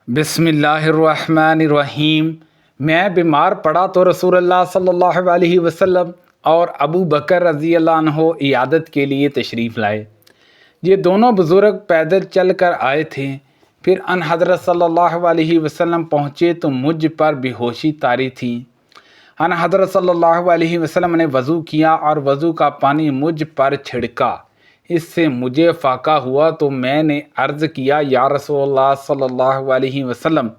बिस्मिल्लाहिर्रहमानिर्रहीम। मैं बीमार पड़ा तो रसूलुल्लाह सल्लल्लाहु अलैहि वसल्लम और अबू बकर रज़ी अल्लाह अन्हो इयादत के लिए तशरीफ़ लाए। ये दोनों बुज़ुर्ग पैदल चल कर आए थे। फिर अन हज़रत सल्लल्लाहु अलैहि वसल्लम पहुँचे तो मुझ पर बेहोशी तारी थी। अन हज़रत सल्लल्लाहु अलैहि वसल्लम ने वज़ू किया और वज़ू का पानी मुझ पर छिड़का। इससे मुझे फाका हुआ तो मैंने अर्ज़ किया, या रसूलल्लाह सल्लल्लाहु अलैहि वसल्लम।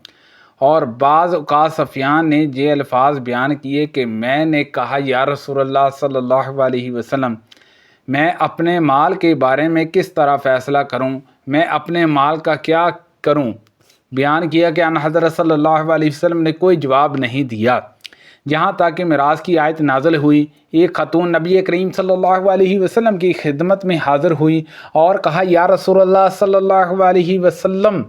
और बाज़ औक़ात सफ़ियान ने ये अल्फाज बयान किए कि मैंने कहा, या रसूलल्लाह सल्लल्लाहु अलैहि वसल्लम, मैं अपने माल के बारे में किस तरह फ़ैसला करूं, मैं अपने माल का क्या करूं। बयान किया कि अन हज़रत सल्लल्लाहु अलैहि वसल्लम ने कोई जवाब नहीं दिया, जहाँ तक कि मिराज की आयत नाज़िल हुई। एक ख़तून नबी करीम सल्लल्लाहु अलैहि वसल्लम की खिदमत में हाज़िर हुई और कहा, या रसूलल्लाह सल्लल्लाहु अलैहि वसल्लम,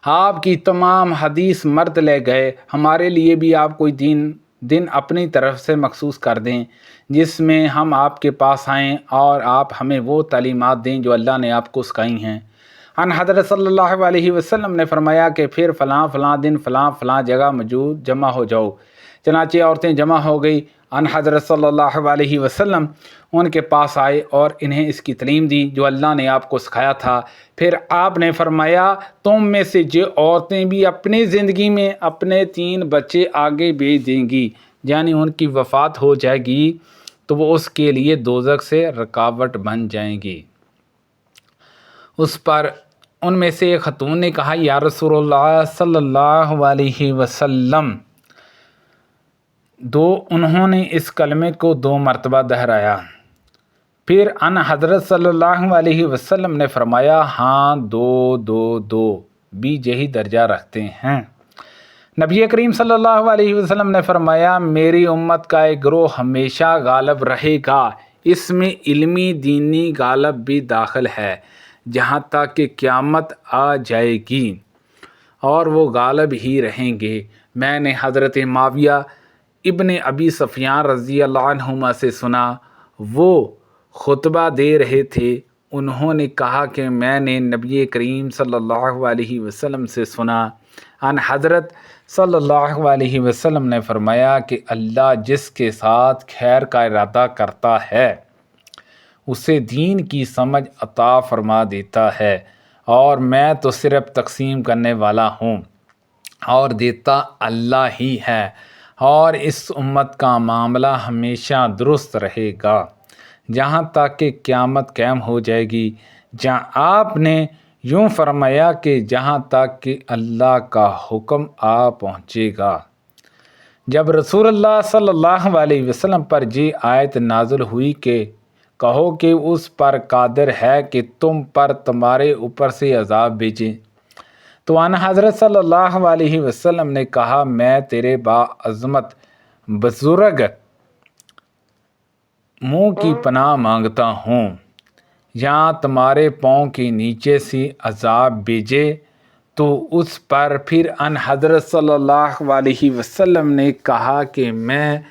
आपकी तमाम हदीस मर्द ले गए, हमारे लिए भी आप कोई दिन अपनी तरफ से मखसूस कर दें जिसमें हम आपके पास आएँ और आप हमें वो तालीमात दें जो अल्लाह ने आपको सिखाई हैं। अन हज़रत सल्लल्लाहु अलैहि वसल्लम ने फरमाया कि फिर फ़लाँ दिन फ़लाँ जगह मौजूद जमा हो जाओ। चनाचे औरतें जमा हो गई। अन हज़रत सल्लल्लाहु अलैहि वसल्लम उनके पास आए और इन्हें इसकी तालीम दी जो अल्लाह ने आपको सिखाया था। फिर आपने फरमाया, तुम में से जो औरतें भी अपनी ज़िंदगी में अपने 3 बच्चे आगे भेज देंगी, यानी उनकी वफ़ात हो जाएगी, तो वो उसके लिए दोज़ख से रुकावट बन जाएंगी। उस पर उनमें से एक खतून ने कहा, या रसूलल्लाह सल्लल्लाहु अलैहि वसल्लम। उन्होंने इस कलमे को 2 मरतबा दोहराया। फिर अन हज़रत सल्लल्लाहु अलैहि वसल्लम ने फरमाया, हाँ, 2 भी यही दर्जा रखते हैं। नबी करीम सल्लल्लाहु अलैहि वसल्लम ने फरमाया, मेरी उम्मत का एक गिरोह हमेशा गालिब रहेगा, इसमें इल्मी दीनी गालिब भी दाखिल है, जहाँ तक कि क़यामत आ जाएगी और वो गालिब ही रहेंगे। मैंने हज़रत माविया इब्ने अबी सफ़ियान रज़ी अल्लाह अन्हुमा से सुना, वो खुतबा दे रहे थे। उन्होंने कहा कि मैंने नबी करीम सल्लल्लाहु अलैहि वसल्लम से सुना। अन हज़रत सल्लल्लाहु अलैहि वसल्लम ने फरमाया कि अल्लाह जिसके साथ खैर का इरादा करता है उसे दीन की समझ अता फरमा देता है, और मैं तो सिर्फ तकसीम करने वाला हूँ और देता अल्लाह ही है, और इस उम्मत का मामला हमेशा दुरुस्त रहेगा जहाँ तक कि क़यामत क़ायम हो जाएगी। जहाँ आपने यूँ फरमाया कि जहाँ तक कि अल्लाह का हुक्म आ पहुँचेगा। जब रसूलुल्लाह सल्लल्लाहु अलैहि वसल्लम पर ये आयत नाज़िल हुई कि कहो कि उस पर कादिर है कि तुम पर तुम्हारे ऊपर से अज़ाब भेजे, तो अन हज़रत सल्लल्लाहु अलैहि वसल्लम ने कहा, मैं तेरे बाअज़मत बुज़ुर्ग मुँह की पनाह मांगता हूँ, यहाँ तुम्हारे पाँव के नीचे से अज़ाब भेजे तो उस पर। फिर अन हज़रत सल्लल्लाहु अलैहि वसल्लम ने कहा कि मैं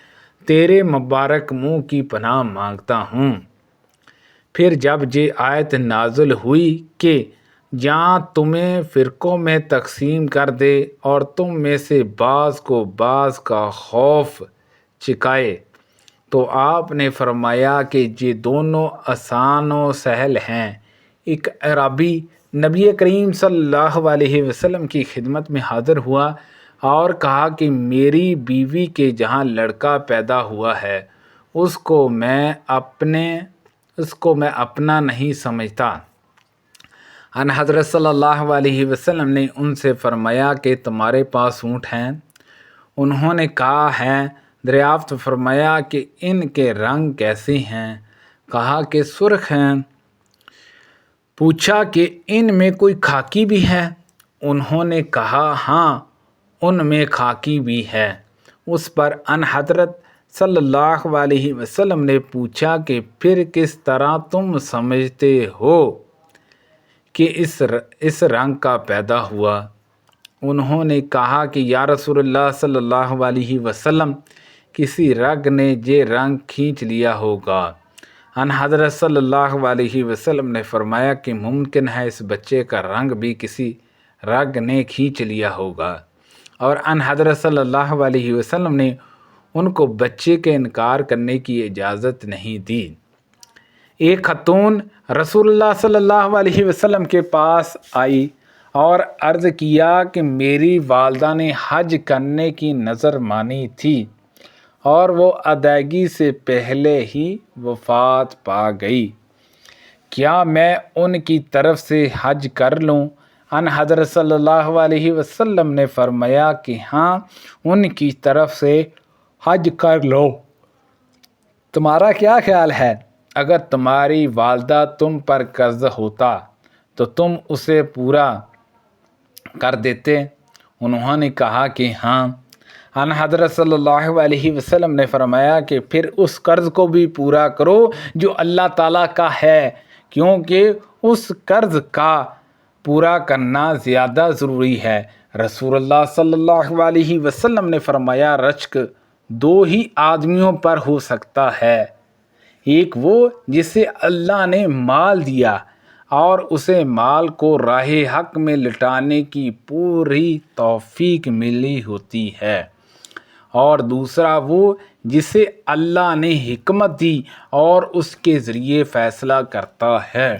तेरे मुबारक मुँह की पनाह मांगता हूँ। फिर जब ये आयत नाज़िल हुई कि जहाँ तुम्हें फ़िरक़ों में तकसीम कर दे और तुम में से बाज़ को बाज़ का खौफ चिकाए, तो आपने फरमाया कि ये दोनों आसान व सहल हैं। एक अरबी नबी करीम सल्लल्लाहु अलैहि वसल्लम की खिदमत में हाज़िर हुआ और कहा कि मेरी बीवी के जहाँ लड़का पैदा हुआ है उसको मैं अपना नहीं समझता। अन हज़रत सल्लल्लाहु अलैहि वसल्लम ने उनसे फरमाया कि तुम्हारे पास ऊँट हैं? उन्होंने कहा हैं। दरियाफ्त फरमाया कि इनके रंग कैसे हैं? कहा कि सुर्ख हैं। पूछा कि इनमें कोई खाकी भी है? उन्होंने कहा, हाँ, उनमें खाकी भी है। उस पर अन हज़रत सल्लल्लाहु अलैहि वसल्लम ने पूछा कि फिर किस तरह तुम समझते हो कि इस रंग का पैदा हुआ? उन्होंने कहा कि या रसूलल्लाह सल्लल्लाहु अलैहि वसल्लम, किसी रग ने ये रंग खींच लिया होगा। अन हज़रत सल्लल्लाहु अलैहि वसल्लम ने फरमाया कि मुमकिन है इस बच्चे का रंग भी किसी رگ نے کھینچ لیا ہوگا۔ اور ان حضرت صلی اللہ علیہ وسلم نے ان کو بچے کے انکار کرنے کی اجازت نہیں دی۔ ایک خاتون رسول اللہ صلی اللہ علیہ وسلم کے پاس آئی اور عرض کیا کہ میری والدہ نے حج کرنے کی نظر مانی تھی اور وہ ادائیگی سے پہلے ہی وفات پا گئی، کیا میں ان کی طرف سے حج کر لوں؟ ان حضرت صلی اللہ علیہ وسلم نے فرمایا کہ ہاں، ان کی طرف سے حج کر لو۔ تمہارا کیا خیال ہے؟ اگر تمہاری والدہ تم پر قرض ہوتا تو تم اسے پورا کر دیتے؟ انہوں نے کہا کہ ہاں۔ ان حضرت صلی اللہ علیہ وسلم نے فرمایا کہ پھر اس قرض کو بھی پورا کرو جو اللہ تعالیٰ کا ہے، کیونکہ اس قرض کا پورا کرنا زیادہ ضروری ہے۔ رسول اللہ صلی اللہ علیہ وسلم نے فرمایا رزق دو ہی آدمیوں پر ہو سکتا ہے، ایک وہ جسے اللہ نے مال دیا اور اسے مال کو راہ حق میں لٹانے کی پوری توفیق ملی ہوتی ہے، اور دوسرا وہ جسے اللہ نے حکمت دی اور اس کے ذریعے فیصلہ کرتا ہے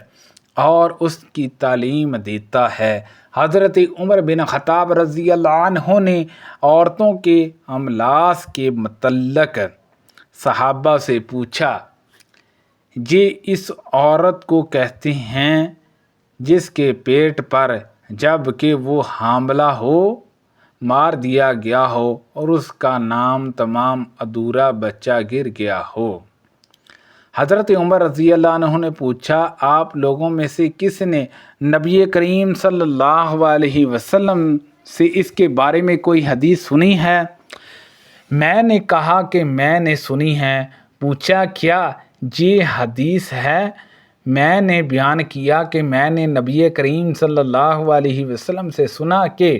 اور اس کی تعلیم دیتا ہے۔ حضرت عمر بن خطاب رضی اللہ عنہ نے عورتوں کے املاس کے متعلق صحابہ سے پوچھا، یہ اس عورت کو کہتے ہیں جس کے پیٹ پر جب کہ وہ حاملہ ہو مار دیا گیا ہو اور اس کا نام تمام ادھورا بچہ گر گیا ہو۔ حضرت عمر رضی اللہ عنہ نے پوچھا، آپ لوگوں میں سے کس نے نبی کریم صلی اللہ علیہ وسلم سے اس کے بارے میں کوئی حدیث سنی ہے؟ میں نے کہا کہ میں نے سنی ہے۔ پوچھا، کیا یہ حدیث ہے؟ میں نے بیان کیا کہ میں نے نبی کریم صلی اللہ علیہ وسلم سے سنا کہ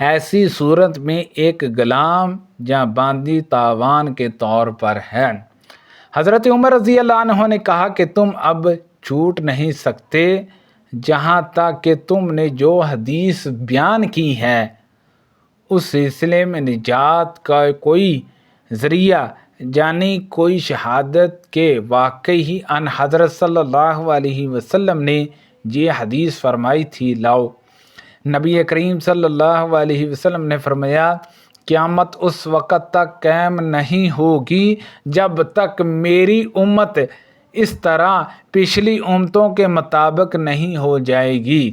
ایسی صورت میں ایک غلام یا باندی تاوان کے طور پر ہے۔ حضرت عمر رضی اللہ عنہ نے کہا کہ تم اب چھوٹ نہیں سکتے جہاں تک کہ تم نے جو حدیث بیان کی ہے اس سلسلے میں نجات کا کوئی ذریعہ یعنی کوئی شہادت کے واقعی ہی ان حضرت صلی اللہ علیہ وسلم نے یہ حدیث فرمائی تھی لاؤ۔ نبی کریم صلی اللہ علیہ وسلم نے فرمایا، قیامت اس وقت تک قائم نہیں ہوگی جب تک میری امت اس طرح پچھلی امتوں کے مطابق نہیں ہو جائے گی،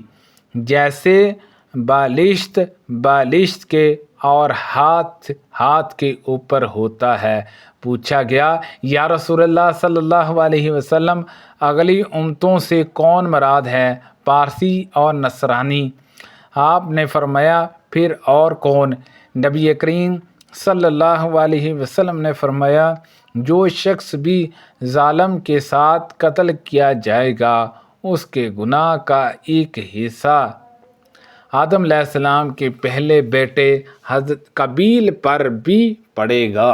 جیسے بالشت کے اور ہاتھ کے اوپر ہوتا ہے۔ پوچھا گیا، یا رسول اللہ صلی اللہ علیہ وسلم، اگلی امتوں سے کون مراد ہے؟ پارسی اور نصرانی۔ آپ نے فرمایا، پھر اور کون؟ نبی کریم صلی اللہ علیہ وسلم نے فرمایا، جو شخص بھی ظالم کے ساتھ قتل کیا جائے گا اس کے گناہ کا ایک حصہ آدم علیہ السلام کے پہلے بیٹے حضرت قابیل پر بھی پڑے گا۔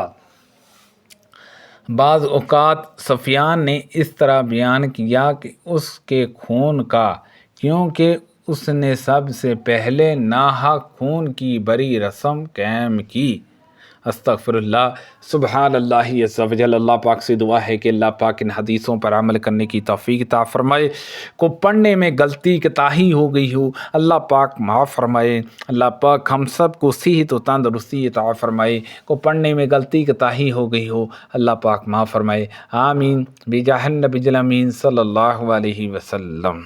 بعض اوقات سفیان نے اس طرح بیان کیا کہ اس کے خون کا، کیونکہ اس نے سب سے پہلے ناحق خون کی بری رسم قائم کی۔ استغفر اللہ۔ سبحان اللہ عز و جل۔ اللہ پاک سے دعا ہے کہ اللہ پاک ان حدیثوں پر عمل کرنے کی توفیق عطا فرمائے۔ کو پڑھنے میں غلطی کوتاہی ہو گئی ہو اللہ پاک معاف فرمائے۔ اللہ پاک ہم سب کو صحت و تندرستی عطا فرمائے۔ کو پڑھنے میں غلطی کوتاہی ہو گئی ہو اللہ پاک معاف فرمائے۔ آمین بجاہ النبی الامین صلی اللہ علیہ وسلم۔